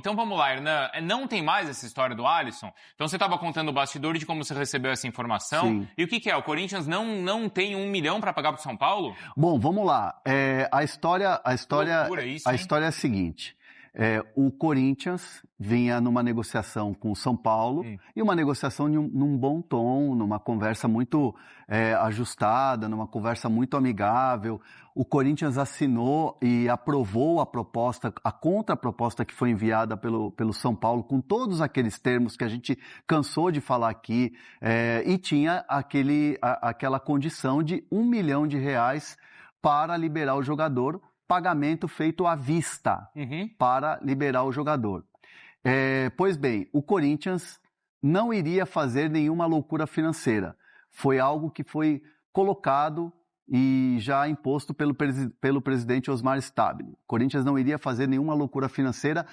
Então vamos lá, Hernan, não tem mais essa história do Alisson? Então você estava contando o bastidor de como você recebeu essa informação. Sim. E o que é? O Corinthians não tem 1 milhão para pagar para o São Paulo? Bom, vamos lá. A história é a seguinte. O Corinthians vinha numa negociação com o São Paulo e uma negociação num bom tom, numa conversa muito ajustada, numa conversa muito amigável. O Corinthians assinou e aprovou a proposta, a contraproposta que foi enviada pelo São Paulo, com todos aqueles termos que a gente cansou de falar aqui, e tinha aquela condição de R$1 milhão para liberar o jogador, pagamento feito à vista para liberar o jogador. Pois bem, o Corinthians não iria fazer nenhuma loucura financeira. Foi algo que foi colocado e já imposto pelo presidente Osmar Stabile. O Corinthians não iria fazer nenhuma loucura financeira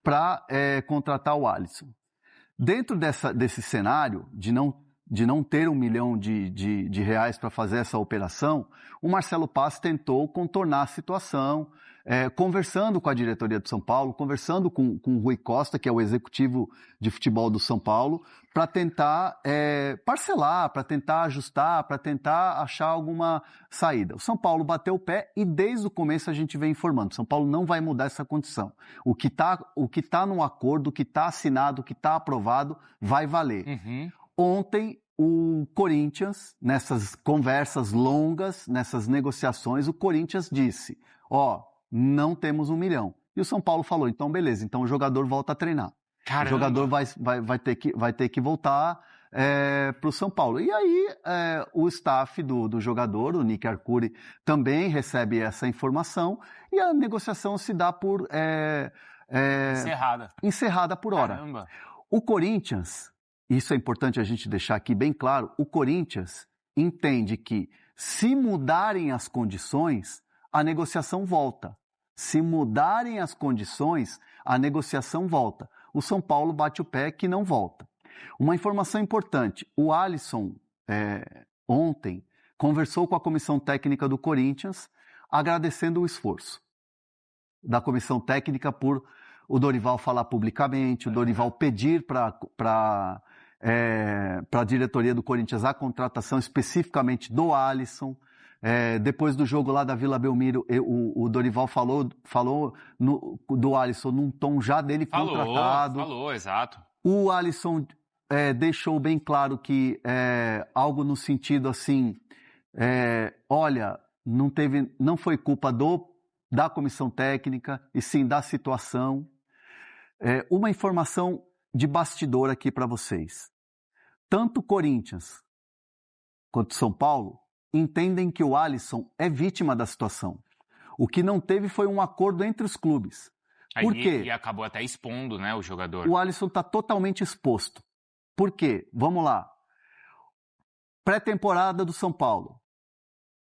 para contratar o Alisson. Dentro desse cenário de não ter R$1 milhão para fazer essa operação, o Marcelo Paz tentou contornar a situação, conversando com a diretoria do São Paulo, conversando com o Rui Costa, que é o executivo de futebol do São Paulo, para tentar parcelar, para tentar ajustar, para tentar achar alguma saída. O São Paulo bateu o pé e desde o começo a gente vem informando. O São Paulo não vai mudar essa condição. O que tá no acordo, o que está assinado, o que está aprovado, vai valer. Ontem, o Corinthians, nessas conversas longas, nessas negociações, o Corinthians disse, não temos R$1 milhão. E o São Paulo falou, então beleza, então o jogador volta a treinar. Caramba. O jogador vai ter que voltar para o São Paulo. E aí o staff do jogador, o Nick Arcuri, também recebe essa informação e a negociação se dá por... encerrada por hora. Caramba. O Corinthians, isso é importante a gente deixar aqui bem claro, o Corinthians entende que se mudarem as condições, a negociação volta. Se mudarem as condições, a negociação volta. O São Paulo bate o pé que não volta. Uma informação importante, o Alisson ontem conversou com a comissão técnica do Corinthians, agradecendo o esforço da comissão técnica por o Dorival falar publicamente, o Dorival pedir para a diretoria do Corinthians a contratação especificamente do Alisson. Depois do jogo lá da Vila Belmiro, o Dorival falou do Alisson num tom já dele contratado. Falou, exato. O Alisson deixou bem claro que algo no sentido assim, olha, não foi culpa da comissão técnica, e sim da situação. Uma informação de bastidor aqui para vocês. Tanto Corinthians quanto São Paulo entendem que o Alisson é vítima da situação. O que não teve foi um acordo entre os clubes. Por quê? E acabou até expondo, né, o jogador. O Alisson está totalmente exposto. Por quê? Vamos lá. Pré-temporada do São Paulo.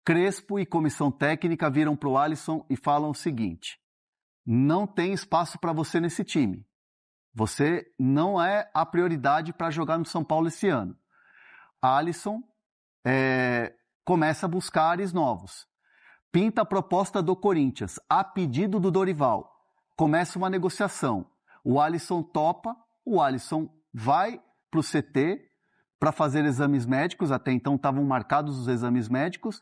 Crespo e comissão técnica viram para o Alisson e falam o seguinte: não tem espaço para você nesse time. Você não é a prioridade para jogar no São Paulo esse ano. Alisson começa a buscar ares novos. Pinta a proposta do Corinthians, a pedido do Dorival. Começa uma negociação. O Alisson topa, o Alisson vai para o CT para fazer exames médicos, até então estavam marcados os exames médicos.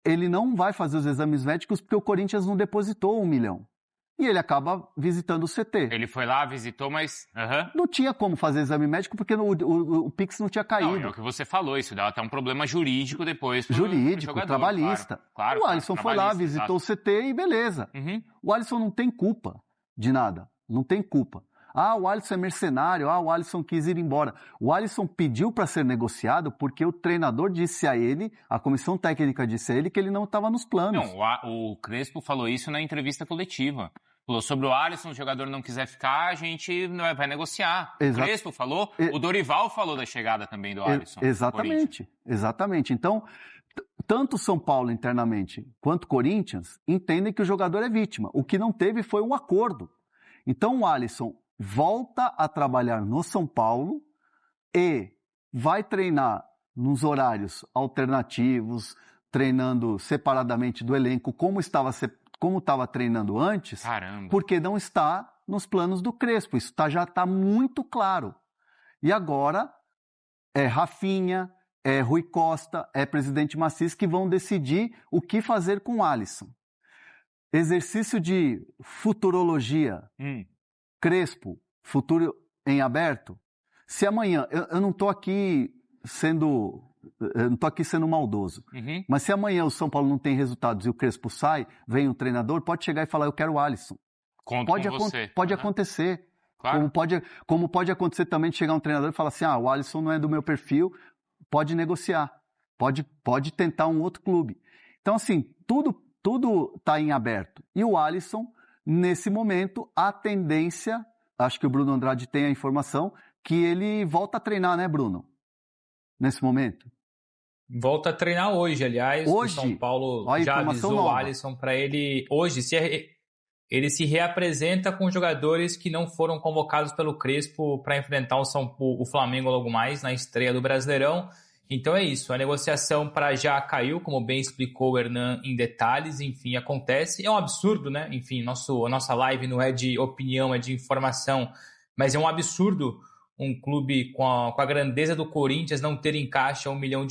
Ele não vai fazer os exames médicos porque o Corinthians não depositou R$1 milhão. E ele acaba visitando o CT. Ele foi lá, visitou, mas... Não tinha como fazer exame médico porque o Pix não tinha caído. Não, é o que você falou, isso dá até um problema jurídico depois. Jurídico, jogador, trabalhista. Claro, o Alisson foi lá, visitou o CT e beleza. O Alisson não tem culpa de nada. Não tem culpa. O Alisson é mercenário, o Alisson quis ir embora. O Alisson pediu para ser negociado porque o treinador disse a ele, a comissão técnica disse a ele que ele não estava nos planos. Não, o Crespo falou isso na entrevista coletiva. Falou sobre o Alisson, o jogador não quiser ficar, a gente vai negociar. O Crespo falou, o Dorival falou da chegada também do Alisson. Exatamente. Então, tanto São Paulo internamente quanto Corinthians entendem que o jogador é vítima. O que não teve foi um acordo. Então o Alisson volta a trabalhar no São Paulo e vai treinar nos horários alternativos, treinando separadamente do elenco, como estava treinando antes. Caramba. Porque não está nos planos do Crespo. Isso já está muito claro. E agora é Rafinha, é Rui Costa, é presidente Maciço que vão decidir o que fazer com o Alisson. Exercício de futurologia. Crespo, futuro em aberto. Se amanhã, eu não estou aqui sendo maldoso, mas se amanhã o São Paulo não tem resultados e o Crespo sai, vem um treinador, pode chegar e falar, eu quero o Alisson. Pode acontecer. Claro. Como pode acontecer também de chegar um treinador e falar assim, o Alisson não é do meu perfil, pode negociar, pode tentar um outro clube. Então, assim, tudo está em aberto. E o Alisson, nesse momento, a tendência, acho que o Bruno Andrade tem a informação, que ele volta a treinar, né, Bruno? Nesse momento. Volta a treinar hoje, aliás. Hoje? O São Paulo já avisou nova. O Alisson para ele... Hoje, ele se reapresenta com jogadores que não foram convocados pelo Crespo para enfrentar o Flamengo logo mais na estreia do Brasileirão. Então é isso, a negociação para já caiu, como bem explicou o Hernan em detalhes, enfim, acontece. É um absurdo, né? Enfim, a nossa live não é de opinião, é de informação, mas é um absurdo um clube com a grandeza do Corinthians não ter em caixa R$1 milhão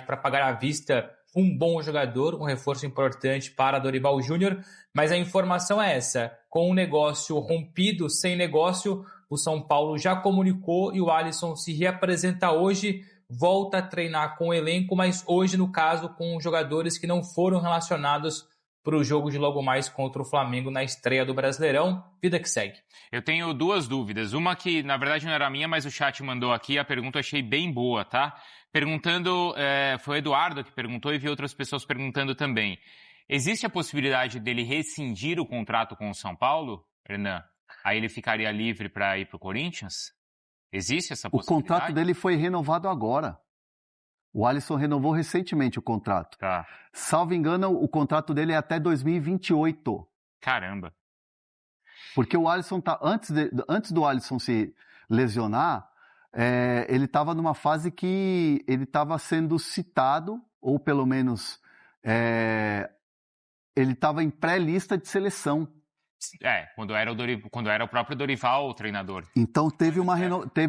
para pagar à vista um bom jogador, um reforço importante para Dorival Júnior, mas a informação é essa, com o negócio rompido, sem negócio, o São Paulo já comunicou e o Alisson se reapresenta hoje, volta a treinar com o elenco, mas hoje, no caso, com jogadores que não foram relacionados para o jogo de logo mais contra o Flamengo na estreia do Brasileirão. Vida que segue. Eu tenho duas dúvidas. Uma que, na verdade, não era minha, mas o chat mandou aqui. A pergunta eu achei bem boa, tá? Perguntando, foi o Eduardo que perguntou e vi outras pessoas perguntando também. Existe a possibilidade dele rescindir o contrato com o São Paulo, Hernan? Aí ele ficaria livre para ir para o Corinthians? Existe essa possibilidade? O contrato dele foi renovado agora. O Alisson renovou recentemente o contrato. Tá. Salvo engano, o contrato dele é até 2028. Caramba. Porque o Alisson antes do Alisson se lesionar, ele estava numa fase que ele estava sendo citado, ou pelo menos ele estava em pré-lista de seleção. Quando era o próprio Dorival o treinador. Então teve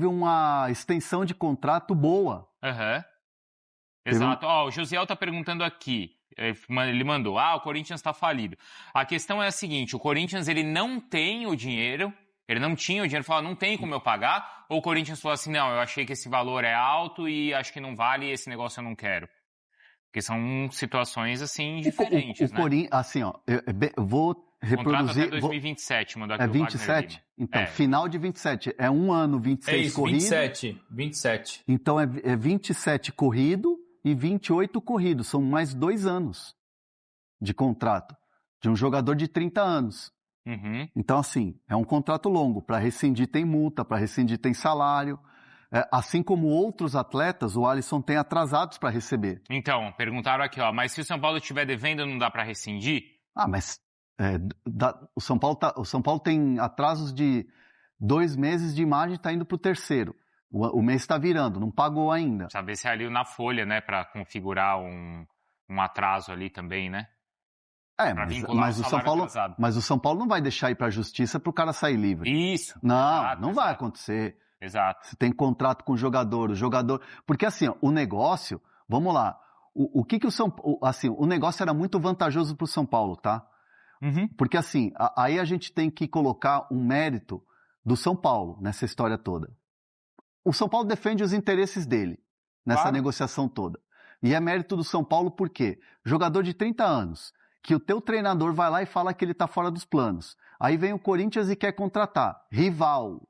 uma extensão de contrato boa. Aham. Exato. O Josiel está perguntando aqui, ele mandou, o Corinthians está falido. A questão é a seguinte, o Corinthians ele não tem o dinheiro, ele não tinha o dinheiro, falou, não tem como eu pagar, ou o Corinthians falou assim, não, eu achei que esse valor é alto e acho que não vale, esse negócio eu não quero. Porque são situações, assim, diferentes, né? Assim, eu vou reproduzir... Contrato até 2027, mandou aqui o 27? Então, final de 27. É um ano, 26 corrido. 27. Então, é 27 corrido e 28 corridos. São mais 2 anos de contrato de um jogador de 30 anos. Uhum. Então, assim, é um contrato longo. Para rescindir tem multa, para rescindir tem salário. Assim como outros atletas, o Alisson tem atrasados para receber. Então, perguntaram aqui, mas se o São Paulo estiver devendo, não dá para rescindir? Mas o São Paulo tem atrasos de 2 meses de imagem e está indo para o terceiro. O mês está virando, não pagou ainda. Saber se é ali na folha, né, para configurar um atraso ali também, né? Mas o São Paulo não vai deixar ir para a justiça para o cara sair livre. Isso. Não vai acontecer. Exato. Você tem contrato com o jogador. Porque assim, o negócio, vamos lá, o negócio era muito vantajoso para o São Paulo, tá? Uhum. Porque assim, aí a gente tem que colocar um mérito do São Paulo nessa história toda. O São Paulo defende os interesses dele nessa negociação toda. E é mérito do São Paulo por quê? Jogador de 30 anos, que o teu treinador vai lá e fala que ele está fora dos planos. Aí vem o Corinthians e quer contratar. Rival.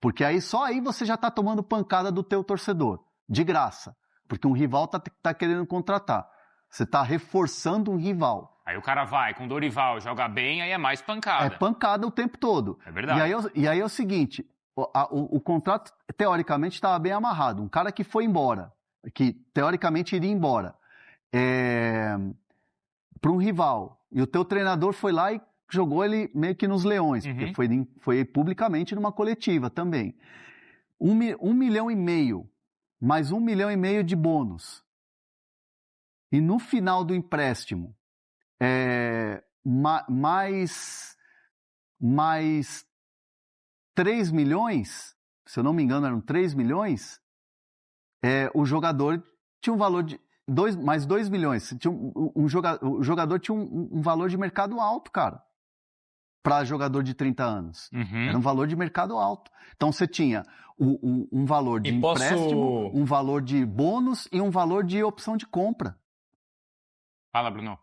Porque só aí você já está tomando pancada do teu torcedor. De graça. Porque um rival tá querendo contratar. Você está reforçando um rival. Aí o cara vai com o Dorival, joga bem, aí é mais pancada. É pancada o tempo todo. É verdade. E aí é o seguinte, o contrato teoricamente estava bem amarrado. Um cara que foi embora, que teoricamente iria embora, para um rival. E o teu treinador foi lá e jogou ele meio que nos leões, porque foi publicamente numa coletiva também. 1,5 milhão, mais 1,5 milhão de bônus. E no final do empréstimo, mais mais 3 milhões, se eu não me engano eram 3 milhões, o jogador tinha um valor de mais 2 milhões. O jogador tinha um valor de mercado alto, cara, para jogador de 30 anos. Era um valor de mercado alto. Então você tinha um valor de empréstimo, um valor de bônus e um valor de opção de compra. Fala, Bruno.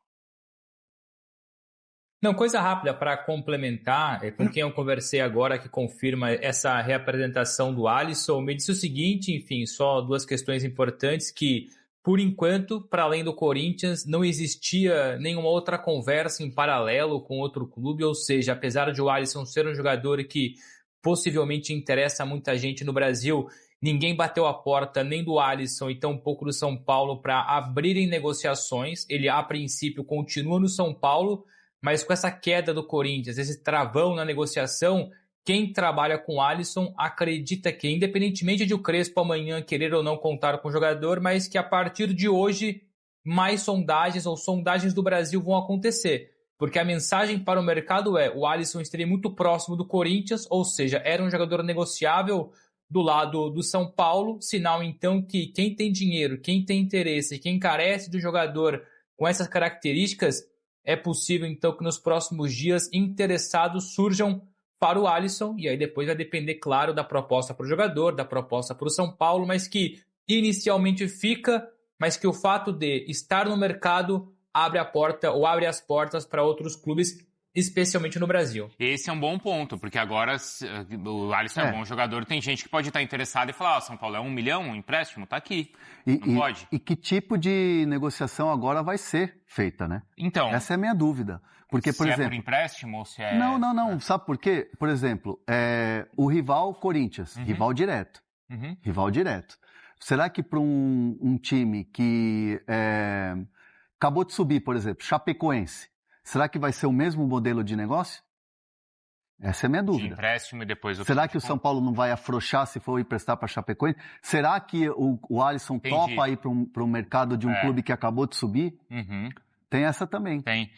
Não, coisa rápida para complementar, com quem eu conversei agora que confirma essa reapresentação do Alisson, me disse o seguinte, enfim, só 2 questões importantes, que por enquanto, para além do Corinthians, não existia nenhuma outra conversa em paralelo com outro clube, ou seja, apesar de o Alisson ser um jogador que possivelmente interessa a muita gente no Brasil, ninguém bateu a porta nem do Alisson e tampouco do São Paulo para abrirem negociações. Ele, a princípio, continua no São Paulo, mas com essa queda do Corinthians, esse travão na negociação, quem trabalha com o Alisson acredita que, independentemente de o Crespo amanhã querer ou não contar com o jogador, mas que a partir de hoje mais sondagens ou sondagens do Brasil vão acontecer. Porque a mensagem para o mercado o Alisson estaria muito próximo do Corinthians, ou seja, era um jogador negociável do lado do São Paulo, sinal então que quem tem dinheiro, quem tem interesse, quem carece do jogador com essas características, é possível então que nos próximos dias interessados surjam para o Alisson, e aí depois vai depender, claro, da proposta para o jogador, da proposta para o São Paulo, mas que inicialmente fica, mas que o fato de estar no mercado abre a porta ou abre as portas para outros clubes, especialmente no Brasil. Esse é um bom ponto, porque agora o Alisson é um bom jogador, tem gente que pode estar interessada e falar, São Paulo é 1 milhão, um empréstimo, tá aqui, não pode. E que tipo de negociação agora vai ser feita, né? Então, essa é a minha dúvida. Porque, por exemplo, é por empréstimo ou se é... Não. Sabe por quê? Por exemplo, o rival Corinthians, rival direto. Rival direto. Será que para um time que acabou de subir, por exemplo, Chapecoense, será que vai ser o mesmo modelo de negócio? Essa é a minha dúvida. De empréstimo e depois... Será que o São Paulo não vai afrouxar se for emprestar para Chapecoense? Será que o Alisson topa ir para o mercado de um clube que acabou de subir? Tem essa também. Tem.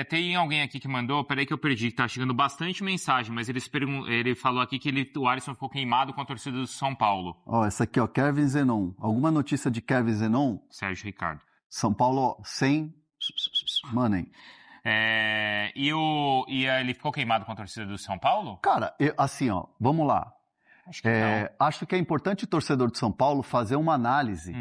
Tem alguém aqui que mandou, peraí que eu perdi, que tá chegando bastante mensagem, mas ele falou aqui que o Alisson ficou queimado com a torcida do São Paulo. Essa aqui, Kevin Zenon. Alguma notícia de Kevin Zenon? Sérgio Ricardo. São Paulo, sem money. E ele ficou queimado com a torcida do São Paulo? Cara, vamos lá. Acho que não. Acho que é importante o torcedor de São Paulo fazer uma análise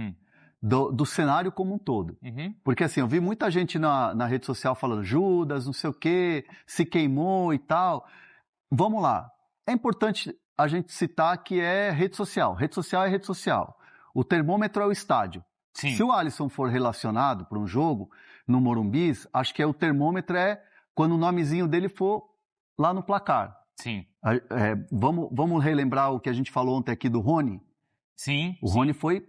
do cenário como um todo. Porque assim, eu vi muita gente na rede social falando Judas, não sei o quê, se queimou e tal. Vamos lá. É importante a gente citar que é rede social. Rede social é rede social. O termômetro é o estádio. Sim. Se o Alisson for relacionado para um jogo no Morumbi, acho que o termômetro é quando o nomezinho dele for lá no placar. Sim. Vamos relembrar o que a gente falou ontem aqui do Rony? Sim. O Rony foi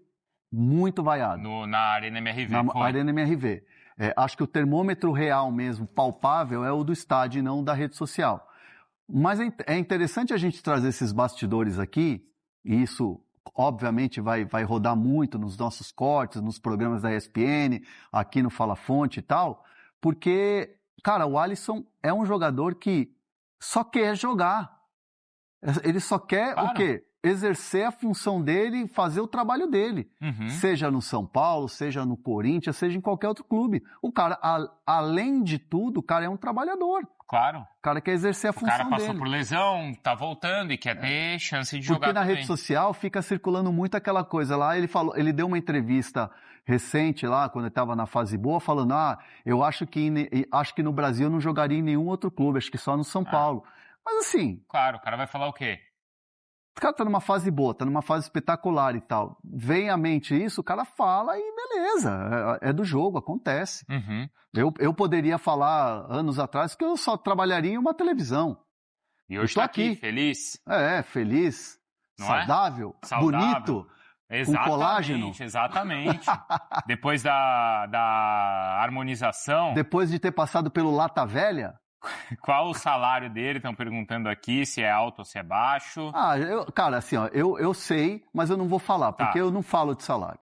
muito vaiado. Na Arena MRV. Arena MRV. Acho que o termômetro real mesmo, palpável, é o do estádio e não da rede social. Mas é interessante a gente trazer esses bastidores aqui, e isso obviamente vai rodar muito nos nossos cortes, nos programas da ESPN, aqui no Fala Fonte e tal, porque, cara, o Alisson é um jogador que só quer jogar. Ele só quer o quê? Exercer a função dele e fazer o trabalho dele. Seja no São Paulo, seja no Corinthians, seja em qualquer outro clube. O cara, além de tudo, o cara é um trabalhador. Claro. O cara quer exercer a função dele. O cara passou por lesão, tá voltando e quer ter chance de jogar Porque na também. rede social fica circulando muito aquela coisa lá. Ele deu uma entrevista recente lá, quando ele estava na fase boa, falando, eu acho que no Brasil eu não jogaria em nenhum outro clube, acho que só no São Paulo. Mas assim... Claro, o cara vai falar o quê? O cara tá numa fase boa, tá numa fase espetacular e tal. Vem à mente isso, o cara fala e beleza. É do jogo, acontece. Eu poderia falar anos atrás que eu só trabalharia em uma televisão. E hoje tá aqui, feliz. Feliz, saudável, bonito, exatamente, com colágeno. Exatamente. Depois da harmonização. Depois de ter passado pelo Lata Velha. Qual o salário dele? Estão perguntando aqui se é alto ou se é baixo. Cara, assim, eu sei, mas eu não vou falar, porque eu não falo de salário.